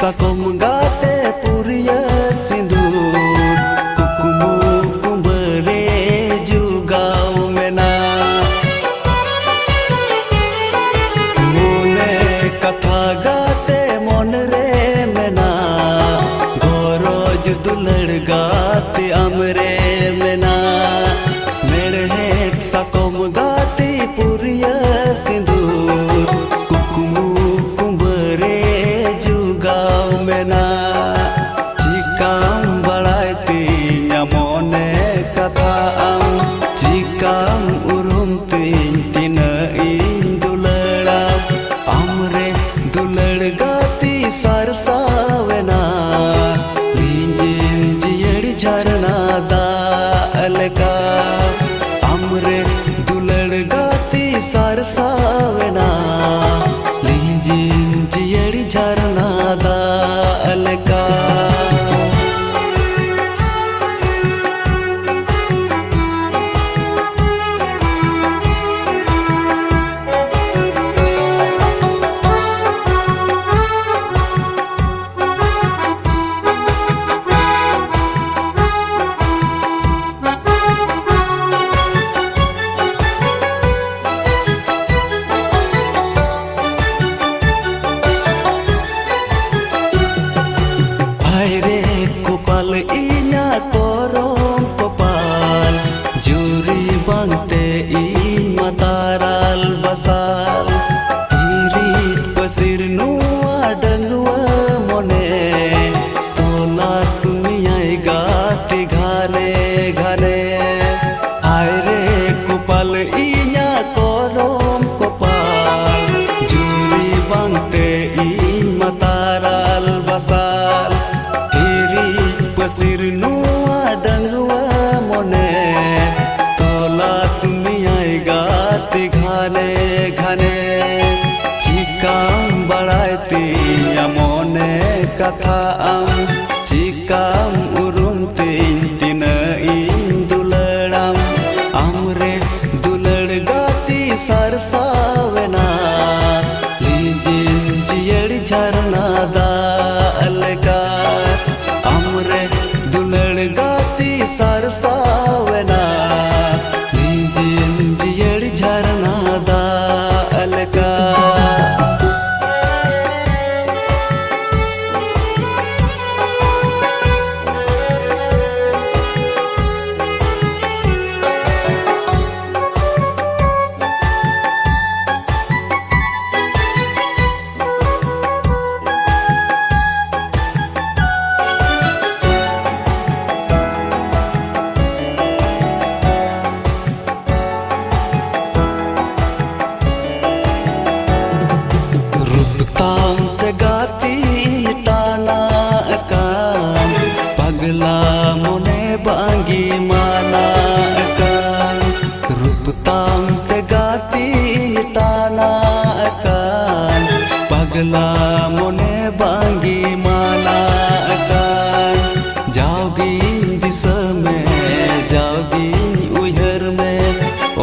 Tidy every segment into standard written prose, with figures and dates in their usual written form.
sakom gate puriya sindur kukumu kumbere jugau mena mone katha gate monre mena goroj dulad gate amre mena medhet sakom gate puriya sindur kukumu kumbere jugau mena cikam balai tinya mone katha am cikam urum tin tina in duladam amre dulad gati sarsavena linjin jiyadi jharna da alka amre dulad gati sarsavena linjin jiyadi jharna da alka kopal inya korong kopal juri bangte in mataral basal irit pasir nuwa dangwa mone tola sumiyai gati ghane ghane aire kopal inya korong kopal juri bangte in mataral basal pasir nuwa dangwa mone tola sumiyai gati ghane ghane cikam balai tinya mone katha am cikam urum tin tina in duladam amre dulad gati sarsavena linjin jiyadi jharna da alka amre dulad gati sarsavena linjin jiyadi jharna da alka tam te gati tana akan pagla mone bangi mana akan rup tam te gati tana akan pagla mone bangi mana akan jaugin disa mein jaugin uyhar mein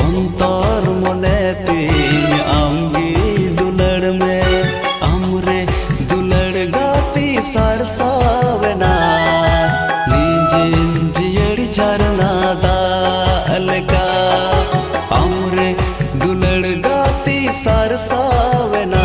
ontor mone tin amgi dulad mein amre dulad gati sarsavena linjin jiyadi jharna da alka amre dulad gati sarsavena